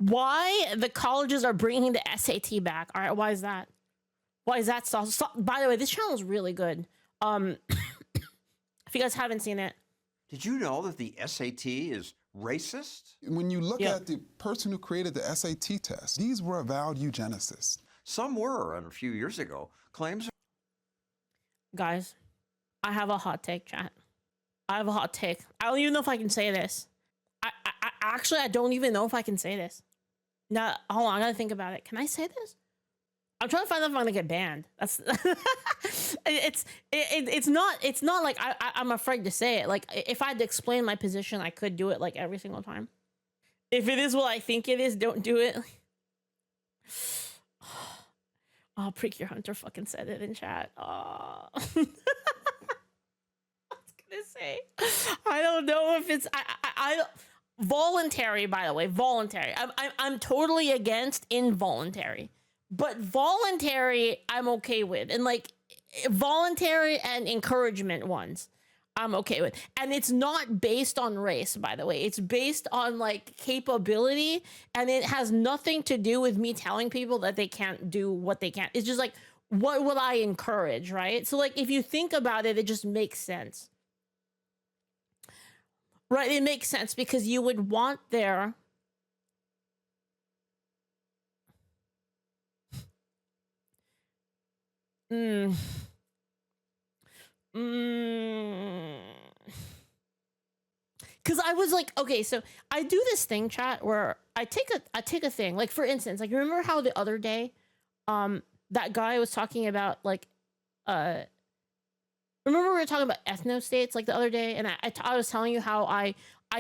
Why the colleges are bringing the SAT back. All right, why is that? Why is that? By the way, this channel is really good. If you guys haven't seen it. Did you know that the SAT is racist? When you look at the person who created the SAT test, these were avowed eugenicists. Some were, and a few years ago, claims. Guys, I have a hot take, chat. I have a hot take. I don't even know if I can say this. I don't even know if I can say this. Now, hold on, I gotta think about it. Can I say this? I'm trying to find out if I'm gonna get banned. That's it's not like I'm afraid to say it. Like, if I had to explain my position, I could do it like every single time. If it is what I think it is, don't do it. Oh, Precure Hunter fucking said it in chat. Oh. I was gonna say, I don't know if it's I voluntary. By the way, voluntary. I'm totally against involuntary, but voluntary I'm okay with, and like voluntary and encouragement ones I'm okay with. And it's not based on race, by the way. It's based on like capability, and it has nothing to do with me telling people that they can't do what they can't. It's just like, what would I encourage, right? So like, if you think about it, it just makes sense. Right, it makes sense because you would want their because I was like, okay, so I do this thing, chat, where I take a thing, like for instance, like remember how the other day, that guy was talking about like, remember we were talking about ethno-states like the other day, and I was telling you how I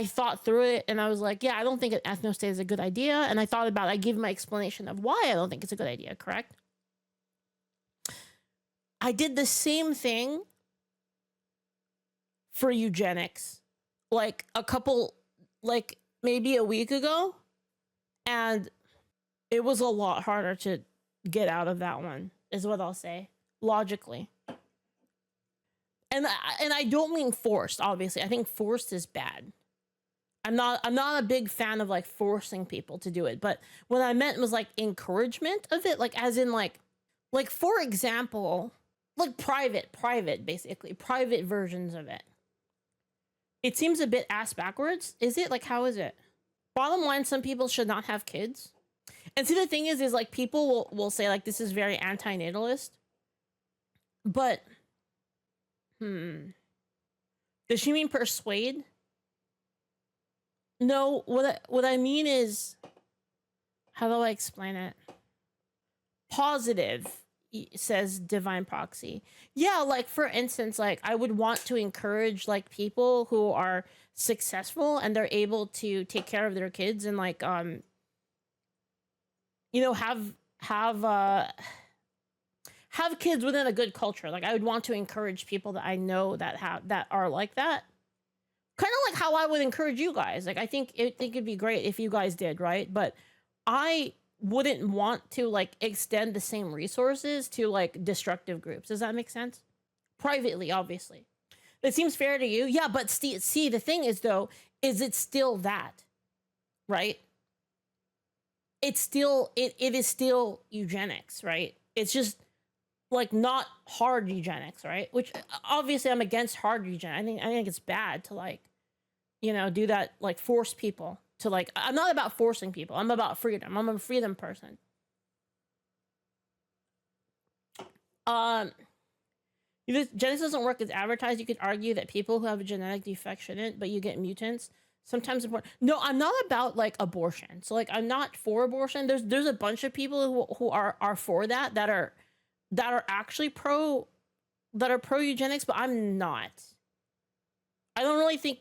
thought through it, and I was like, yeah, I don't think an ethno-state is a good idea, and I thought about it, I gave my explanation of why I don't think it's a good idea, correct? I did the same thing for eugenics, like like maybe a week ago, and it was a lot harder to get out of that one, is what I'll say, logically. And I don't mean forced, obviously. I think forced is bad. I'm not a big fan of like forcing people to do it, but what I meant was like encouragement of it, like as in like for example, like private basically, private versions of it. It seems a bit ass backwards. Is it? Like, how is it? Bottom line, some people should not have kids. And see, the thing is like people will say like this is very anti-natalist, but does she mean persuade? No, what I mean is, how do I explain it? Positive, says Divine Proxy. Yeah, like for instance, like I would want to encourage like people who are successful and they're able to take care of their kids and like you know, have kids within a good culture. Like I would want to encourage people that I know that are like that. Kind of like how I would encourage you guys. Like I think it'd be great if you guys did, right? But I wouldn't want to like extend the same resources to like destructive groups. Does that make sense? Privately, obviously. It seems fair to you. Yeah, but see, the thing is though, is it still that, right? It's still, it is still eugenics, right? It's just like not hard eugenics, right? Which obviously I'm against hard eugenics. I think it's bad to like, you know, do that, like force people to like, I'm not about forcing people. I'm about freedom. I'm a freedom person. If genetics doesn't work as advertised, you could argue that people who have a genetic defect shouldn't, but you get mutants. Sometimes important. No, I'm not about like abortion. So like, I'm not for abortion. There's a bunch of people who are for that are actually pro eugenics, but I'm not. I don't really think.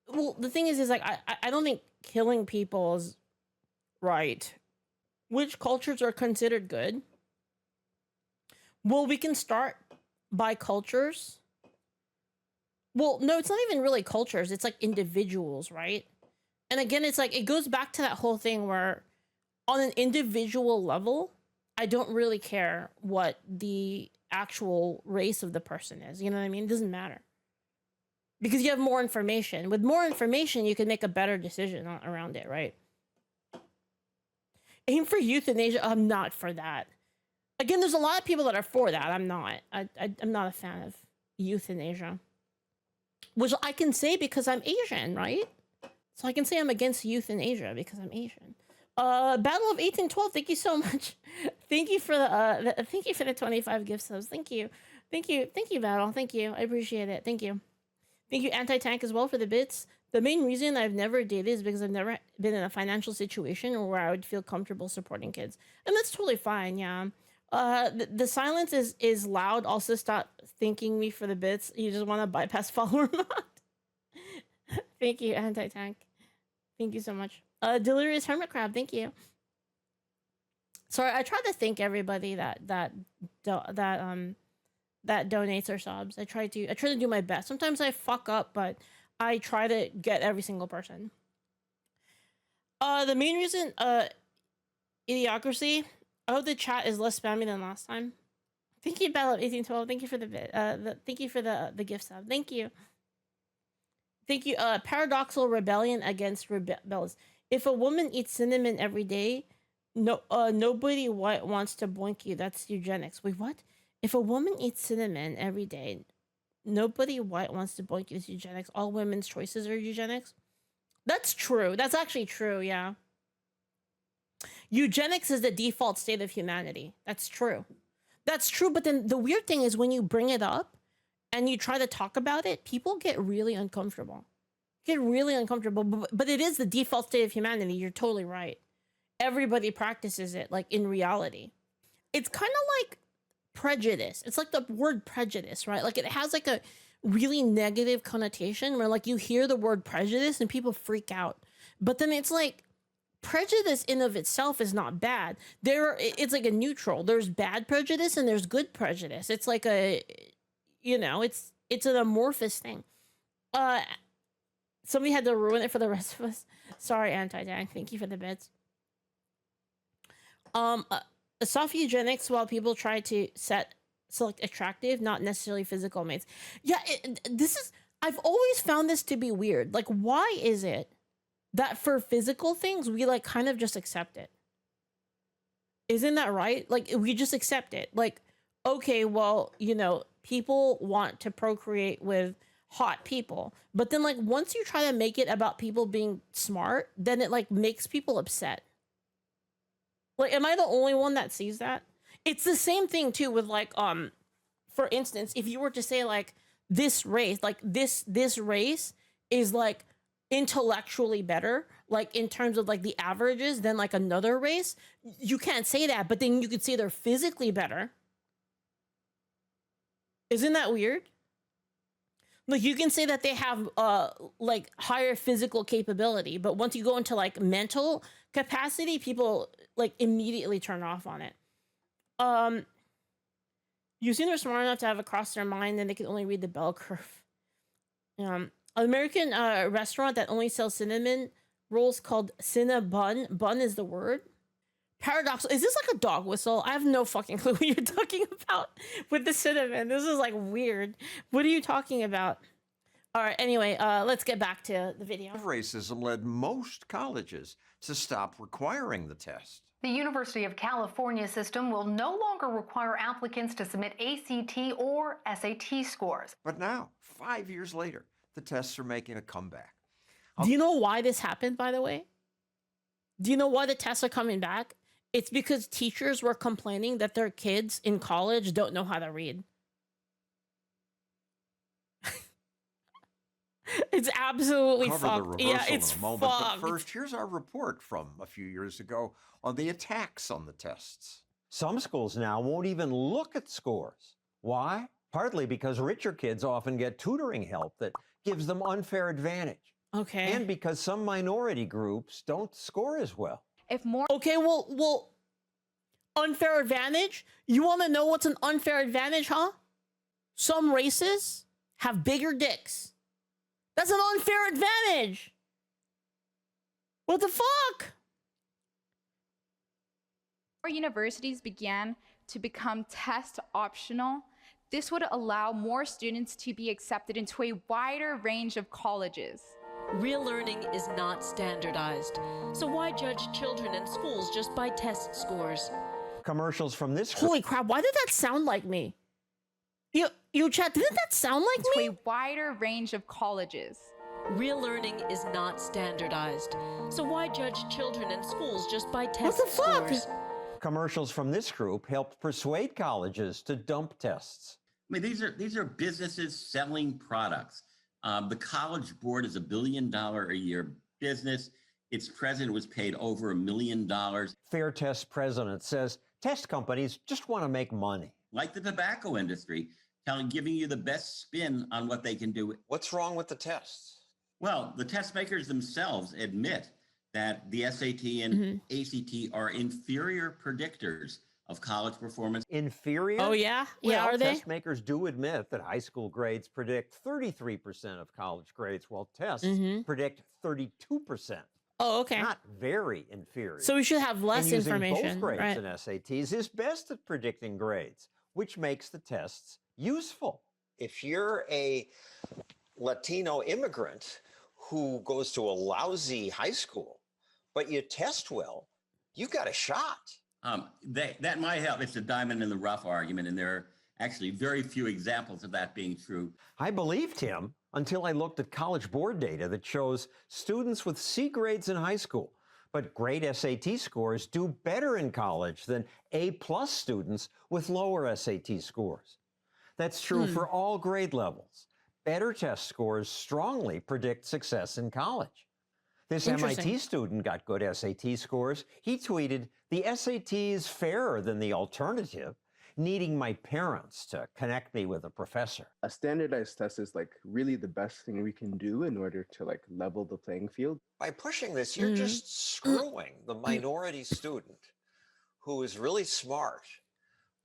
Well, the thing is like I don't think killing people is right. Which cultures are considered good? Well, we can start by cultures. Well, no, it's not even really cultures. It's like individuals, right? And again, it's like, it goes back to that whole thing where on an individual level, I don't really care what the actual race of the person is. You know what I mean? It doesn't matter. Because you have more information. With more information, you can make a better decision around it, right? Aim for euthanasia. I'm not for that. Again, there's a lot of people that are for that. I'm not. I'm not a fan of euthanasia. Which I can say because I'm Asian, right? So I can say I'm against euthanasia because I'm Asian. Battle of 1812. Thank you so much. Thank you for the 25 gift subs. Thank you, Battle. Thank you. I appreciate it. Thank you, Anti-Tank as well for the bits. The main reason I've never dated is because I've never been in a financial situation where I would feel comfortable supporting kids, and that's totally fine. Yeah. The silence is loud. Also, stop thanking me for the bits. You just want to bypass follower mod. Thank you, Anti-Tank. Thank you so much. Delirious Hermit Crab, thank you. Sorry, I try to thank everybody that donates or subs. I try to do my best. Sometimes I fuck up, but I try to get every single person. The main reason, Idiocracy. I hope the chat is less spammy than last time. Thank you, Bella 1812. Thank you for the bit. Thank you for the gift sub. Thank you. Thank you. Paradoxal rebellion against rebels. If a woman eats cinnamon every day, nobody white wants to boink you. That's eugenics. Wait, what? If a woman eats cinnamon every day, nobody white wants to boink you. That's eugenics. All women's choices are eugenics. That's true. That's actually true. Yeah. Eugenics is the default state of humanity. That's true. That's true. But then the weird thing is when you bring it up and you try to talk about it, people get really uncomfortable. But it is the default state of humanity. You're totally right. Everybody practices it, like in reality. It's kind of like prejudice. It's like the word prejudice, right? Like it has like a really negative connotation where like you hear the word prejudice and people freak out. But then it's like prejudice in of itself is not bad. It's like a neutral. There's bad prejudice and there's good prejudice. It's like a, it's an amorphous thing. Somebody had to ruin it for the rest of us. Sorry, Anti-Tank. Thank you for the bits. Soft eugenics while people try to select attractive, not necessarily physical mates. Yeah, I've always found this to be weird. Like, why is it that for physical things, we like kind of just accept it? Isn't that right? Like, we just accept it. Like, okay, well, people want to procreate with hot people, but then like once you try to make it about people being smart, then it like makes people upset. Like, am I the only one that sees that? It's the same thing too with like for instance, if you were to say like this race, like this race is like intellectually better, like in terms of like the averages than like another race, you can't say that, but then you could say they're physically better. Isn't that weird? Like, you can say that they have like higher physical capability, but once you go into like mental capacity, people like immediately turn off on it. Using they're smart enough to have across their mind, then they can only read the bell curve. An American restaurant that only sells cinnamon rolls called Cinnabon. Bun is the word. Paradoxal. Is this like a dog whistle? I have no fucking clue what you're talking about with the cinnamon. This is like weird. What are you talking about? All right, anyway, let's get back to the video. Racism led most colleges to stop requiring the test. The University of California system will no longer require applicants to submit ACT or SAT scores. But now, 5 years later, the tests are making a comeback. Do you know why this happened, by the way? Do you know why the tests are coming back? It's because teachers were complaining that their kids in college don't know how to read. It's absolutely fucked. Yeah, it's fucked. But first, here's our report from a few years ago on the attacks on the tests. Some schools now won't even look at scores. Why? Partly because richer kids often get tutoring help that gives them unfair advantage. Okay. And because some minority groups don't score as well. Okay, well, unfair advantage? You want to know what's an unfair advantage, huh? Some races have bigger dicks. That's an unfair advantage. What the fuck? More universities began to become test optional. This would allow more students to be accepted into a wider range of colleges. Real learning is not standardized. So why judge children in schools just by test scores? Commercials from this Holy crap, why did that sound like me? You chat, didn't that sound like To me? a wider range of colleges. Real learning is not standardized. So why judge children in schools just by test the fuck? scores? Commercials from this group helped persuade colleges to dump tests. I mean, these are businesses selling products. The College Board is $1 billion a year business. Its president was paid over $1 million. Fair Test president says test companies just want to make money. Like the tobacco industry, giving you the best spin on what they can do. What's wrong with the tests? Well, the test makers themselves admit that the SAT and ACT are inferior predictors of college performance. Inferior? Oh, yeah? Yeah, Well, are they? test makers do admit that high school grades predict 33% of college grades, while tests predict 32%. Oh, okay. Not very inferior. So we should have less and using information, both grades right? and SATs is best at predicting grades, which makes the tests useful. If you're a Latino immigrant who goes to a lousy high school, but you test well, you got a shot. That might help. It's a diamond in the rough argument, and there are actually very few examples of that being true. I believed him until I looked at College Board data that shows students with C grades in high school, but great SAT scores do better in college than A+ students with lower SAT scores. That's true for all grade levels. Better test scores strongly predict success in college. This MIT student got good SAT scores. He tweeted, "The SAT is fairer than the alternative, needing my parents to connect me with a professor." A standardized test is like really the best thing we can do in order to like level the playing field. By pushing this, you're just screwing the minority student who is really smart,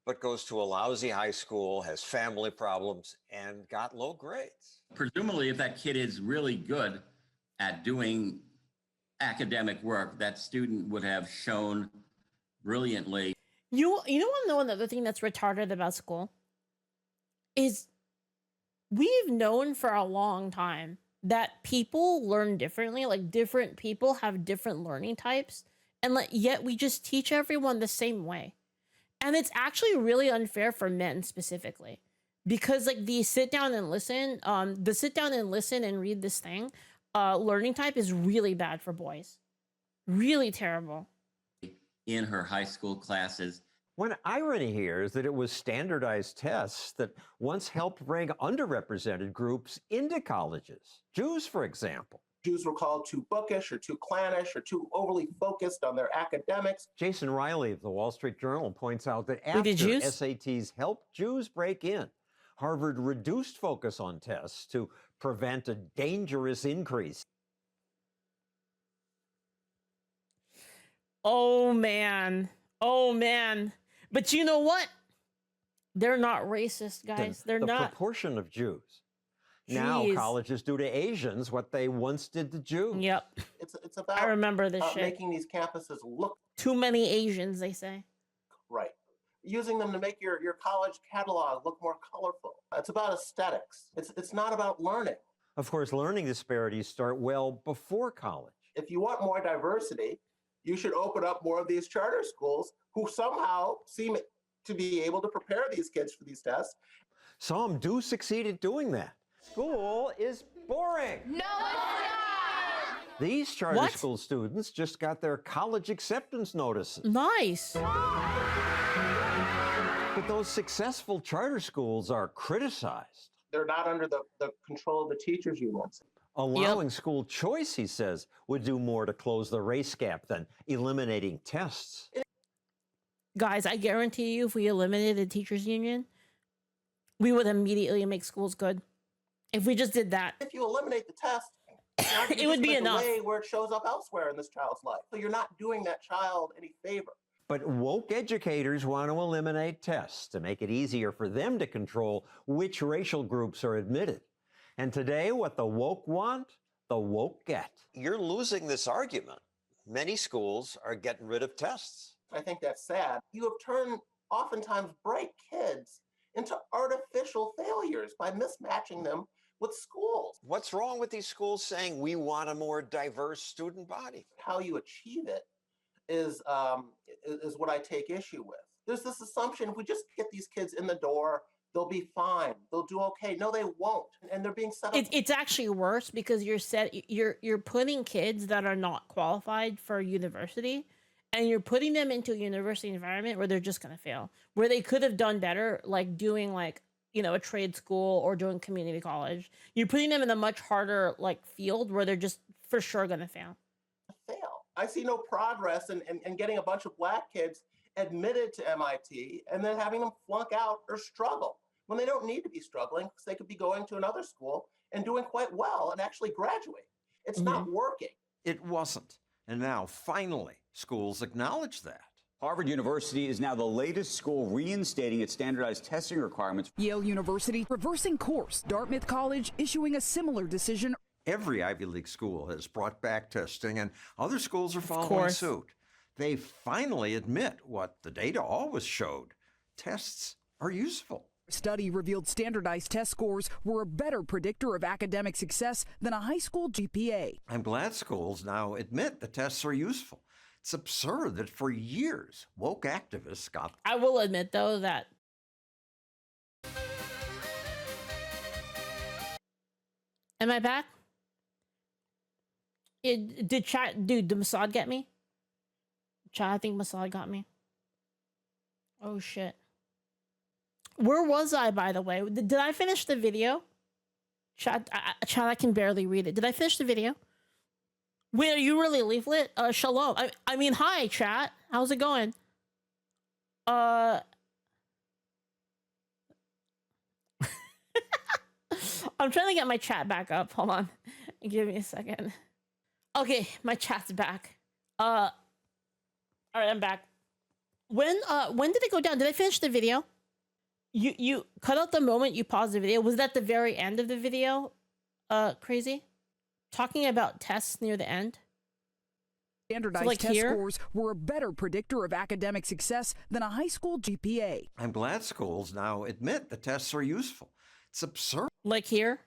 but goes to a lousy high school, has family problems, and got low grades. Presumably, if that kid is really good at doing academic work, that student would have shown brilliantly. You want to know another thing that's retarded about school? Is we've known for a long time that people learn differently, like different people have different learning types, and yet we just teach everyone the same way. And it's actually really unfair for men specifically, because like the sit down and listen and read this thing, learning type is really bad for boys. Really terrible. In her high school classes. One irony here is that it was standardized tests that once helped bring underrepresented groups into colleges. Jews, for example. Jews were called too bookish or too clannish or too overly focused on their academics. Jason Riley of the Wall Street Journal points out that after SATs helped Jews break in, Harvard reduced focus on tests to prevent a dangerous increase. Oh, man. Oh, man. But you know what? They're not racist, guys. They're not. The proportion of Jews. Now colleges do to Asians what they once did to Jews. Yep. It's about I remember this shit. Making these campuses look too many Asians, they say. Right. Using them to make your college catalog look more colorful. It's about aesthetics. It's not about learning. Of course, learning disparities start well before college. If you want more diversity, you should open up more of these charter schools who somehow seem to be able to prepare these kids for these tests. Some do succeed at doing that. School is boring. No, it's not. These charter school students just got their college acceptance notices. Nice. But those successful charter schools are criticized. They're not under the control of the teachers' unions. Allowing school choice, he says, would do more to close the race gap than eliminating tests. Guys, I guarantee you if we eliminated the teachers' union, we would immediately make schools good. If we just did that. If you eliminate the test, it would be enough. Way where it shows up elsewhere in this child's life. So you're not doing that child any favor. But woke educators want to eliminate tests to make it easier for them to control which racial groups are admitted. And today, what the woke want, the woke get. You're losing this argument. Many schools are getting rid of tests. I think that's sad. You have turned oftentimes bright kids into artificial failures by mismatching them with schools. What's wrong with these schools saying we want a more diverse student body? How you achieve it is what I take issue with. There's this assumption if we just get these kids in the door, they'll be fine, they'll do okay. No, they won't, and they're being set up. It's actually worse because you're putting kids that are not qualified for university, and you're putting them into a university environment where they're just going to fail, where they could have done better, like doing like, you know, a trade school or doing community college. You're putting them in a much harder like field where they're just for sure going to fail. I see no progress in getting a bunch of Black kids admitted to MIT and then having them flunk out or struggle when they don't need to be struggling because they could be going to another school and doing quite well and actually graduate. It's not working. It wasn't. And now, finally, schools acknowledge that. Harvard University is now the latest school reinstating its standardized testing requirements. Yale University reversing course. Dartmouth College issuing a similar decision. Every Ivy League school has brought back testing, and other schools are following suit. They finally admit what the data always showed. Tests are useful. A study revealed standardized test scores were a better predictor of academic success than a high school GPA. I'm glad schools now admit the tests are useful. It's absurd that for years, woke activists got... I will admit, though, that... Am I back? Did chat... Dude, did Mossad get me? Chat, I think Mossad got me. Oh, shit. Where was I, by the way? Did I finish the video? Chat, I can barely read it. Did I finish the video? Wait, are you really Leaflit? Shalom. I mean, hi, chat. How's it going? I'm trying to get my chat back up. Hold on. Give me a second. Okay, my chat's back. All right, I'm back. When did it go down? Did I finish the video? You cut out the moment you paused the video. Was that the very end of the video? Crazy? Talking about tests near the end? Standardized like test here? scores were a better predictor of academic success than a high school GPA. I'm glad schools now admit the tests are useful. It's absurd. Like here?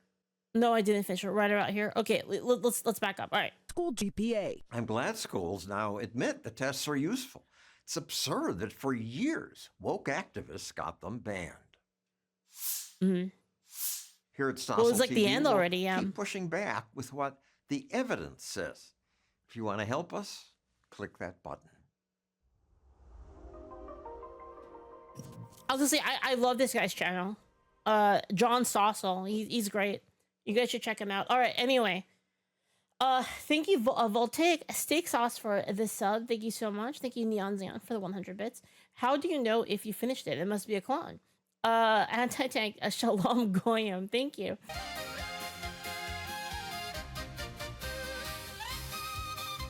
No, I didn't finish it. Right about here. Okay, let's back up. All right. School GPA. I'm glad schools now admit the tests are useful. It's absurd that for years, woke activists got them banned. Mm-hmm. Here at Stossel Well, it's like TV, the end we'll already, yeah. keep pushing back with what the evidence says. If you want to help us, click that button. I was gonna say, I love this guy's channel. John Stossel. He's great. You guys should check him out. All right, anyway. Thank you, Voltaic Steak Sauce, for the sub. Thank you so much. Thank you, Neon Xeon, for the 100 bits. How do you know if you finished it? It must be a clone. Anti-tank Shalom Goyim. Thank you.